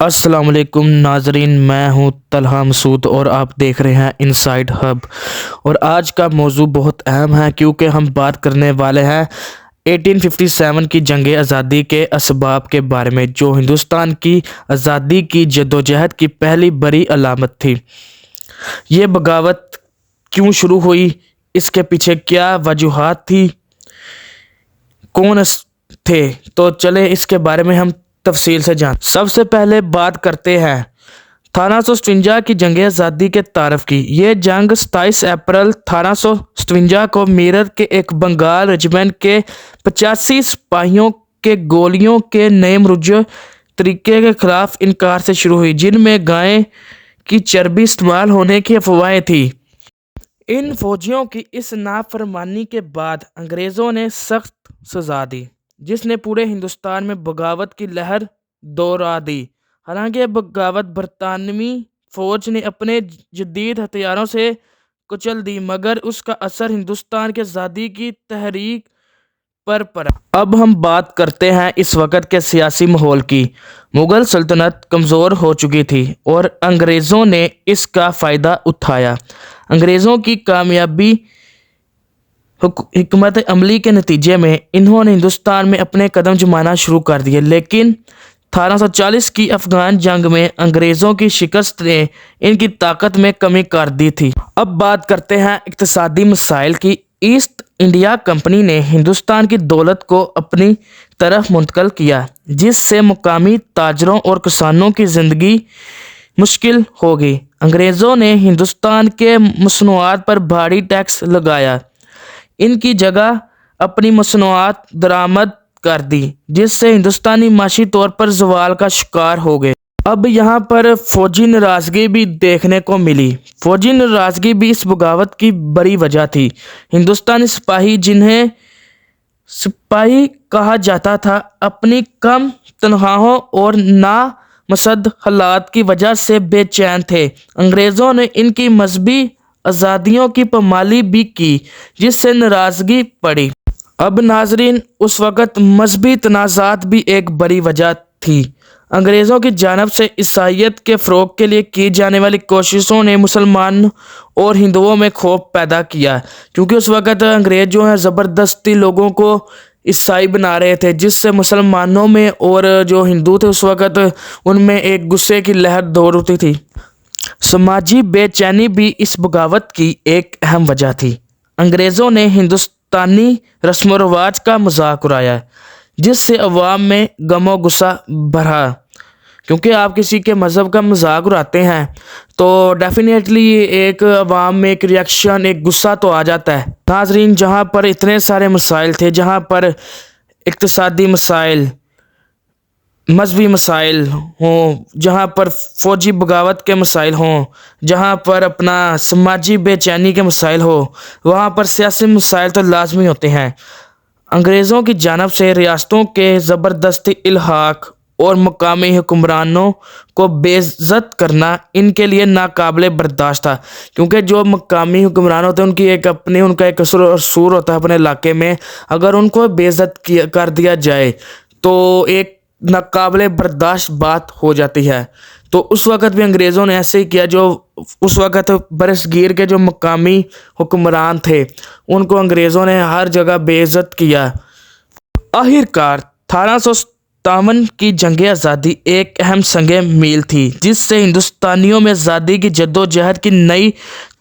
السلام علیکم ناظرین، میں ہوں طلحہ مسعود اور آپ دیکھ رہے ہیں انسائیڈ ہب۔ اور آج کا موضوع بہت اہم ہے کیونکہ ہم بات کرنے والے ہیں 1857 کی جنگ آزادی کے اسباب کے بارے میں، جو ہندوستان کی آزادی کی جدوجہد کی پہلی بڑی علامت تھی۔ یہ بغاوت کیوں شروع ہوئی، اس کے پیچھے کیا وجوہات تھی، کون تھے، تو چلے اس کے بارے میں ہم تفصیل سے جان۔ سب سے پہلے بات کرتے ہیں 1857 کی جنگ آزادی کے تعارف کی۔ یہ جنگ 27 اپریل 1857 کو میرٹھ کے ایک بنگال ریجیمنٹ کے 85 سپاہیوں کے گولیوں کے نئے مرجع طریقے کے خلاف انکار سے شروع ہوئی، جن میں گائے کی چربی استعمال ہونے کی افواہیں تھیں۔ ان فوجیوں کی اس نافرمانی کے بعد انگریزوں نے سخت سزا دی، جس نے پورے ہندوستان میں بغاوت کی لہر دوہرا دی۔ حالانکہ یہ بغاوت برطانوی فوج نے اپنے جدید ہتھیاروں سے کچل دی، مگر اس کا اثر ہندوستان کی آزادی کی تحریک پر پڑا۔ اب ہم بات کرتے ہیں اس وقت کے سیاسی ماحول کی۔ مغل سلطنت کمزور ہو چکی تھی اور انگریزوں نے اس کا فائدہ اٹھایا۔ انگریزوں کی کامیابی حکمت عملی کے نتیجے میں انہوں نے ہندوستان میں اپنے قدم جمانا شروع کر دیے، لیکن 1840 کی افغان جنگ میں انگریزوں کی شکست نے ان کی طاقت میں کمی کر دی تھی۔ اب بات کرتے ہیں اقتصادی مسائل کی۔ ایسٹ انڈیا کمپنی نے ہندوستان کی دولت کو اپنی طرف منتقل کیا، جس سے مقامی تاجروں اور کسانوں کی زندگی مشکل ہو گئی۔ انگریزوں نے ہندوستان کے مصنوعات پر بھاری ٹیکس لگایا، ان کی جگہ اپنی مصنوعات درآمد کر دی، جس سے ہندوستانی معاشی طور پر زوال کا شکار ہو گئے۔ اب یہاں پر فوجی ناراضگی بھی دیکھنے کو ملی۔ فوجی ناراضگی بھی اس بغاوت کی بڑی وجہ تھی۔ ہندوستانی سپاہی، جنہیں سپاہی کہا جاتا تھا، اپنی کم تنخواہوں اور نامساعد حالات کی وجہ سے بے چین تھے۔ انگریزوں نے ان کی مذہبی آزادیوں کی پامالی بھی کی، جس سے ناراضگی بڑھی۔ اب ناظرین، اس وقت مذہبی تنازعات بھی ایک بڑی وجہ تھی۔ انگریزوں کی جانب سے عیسائیت کے فروغ کے لیے کی جانے والی کوششوں نے مسلمانوں اور ہندوؤں میں خوف پیدا کیا، کیونکہ اس وقت انگریز جو ہیں زبردستی لوگوں کو عیسائی بنا رہے تھے، جس سے مسلمانوں میں اور جو ہندو تھے اس وقت ان میں ایک غصے کی لہر دوڑ اٹھی تھی۔ سماجی بے چینی بھی اس بغاوت کی ایک اہم وجہ تھی۔ انگریزوں نے ہندوستانی رسم و رواج کا مذاق اڑایا، جس سے عوام میں غم و غصہ بڑھا۔ کیونکہ آپ کسی کے مذہب کا مذاق اڑاتے ہیں تو ڈیفینیٹلی ایک عوام میں ایک ریاکشن، ایک غصہ تو آ جاتا ہے۔ ناظرین، جہاں پر اتنے سارے مسائل تھے، جہاں پر اقتصادی مسائل، مذہبی مسائل ہوں، جہاں پر فوجی بغاوت کے مسائل ہوں، جہاں پر اپنا سماجی بے چینی کے مسائل ہو، وہاں پر سیاسی مسائل تو لازمی ہوتے ہیں۔ انگریزوں کی جانب سے ریاستوں کے زبردستی الحاق اور مقامی حکمرانوں کو بے عزت کرنا ان کے لیے ناقابل برداشت تھا، کیونکہ جو مقامی حکمران ہوتے ہیں ان کا ایک اثر و رسوخ ہوتا ہے اپنے علاقے میں۔ اگر ان کو بے عزت کر دیا جائے تو ایک ناقابل برداشت بات ہو جاتی ہے۔ تو اس وقت بھی انگریزوں نے ایسے ہی کیا۔ جو اس وقت برصغیر کے جو مقامی حکمران تھے، ان کو انگریزوں نے ہر جگہ بے عزت کیا۔ آخرکار 1857 کی جنگ آزادی ایک اہم سنگ میل تھی، جس سے ہندوستانیوں میں آزادی کی جدوجہد کی نئی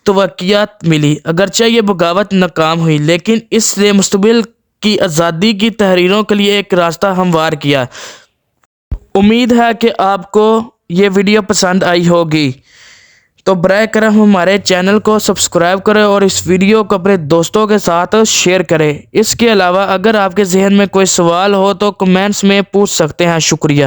توقعات ملی۔ اگرچہ یہ بغاوت ناکام ہوئی، لیکن اس نے مستقبل کی آزادی کی تحریروں کے لیے ایک راستہ ہموار کیا۔ امید ہے کہ آپ کو یہ ویڈیو پسند آئی ہوگی، تو براہ کرم ہمارے چینل کو سبسکرائب کریں اور اس ویڈیو کو اپنے دوستوں کے ساتھ شیئر کریں۔ اس کے علاوہ اگر آپ کے ذہن میں کوئی سوال ہو تو کمنٹس میں پوچھ سکتے ہیں۔ شکریہ۔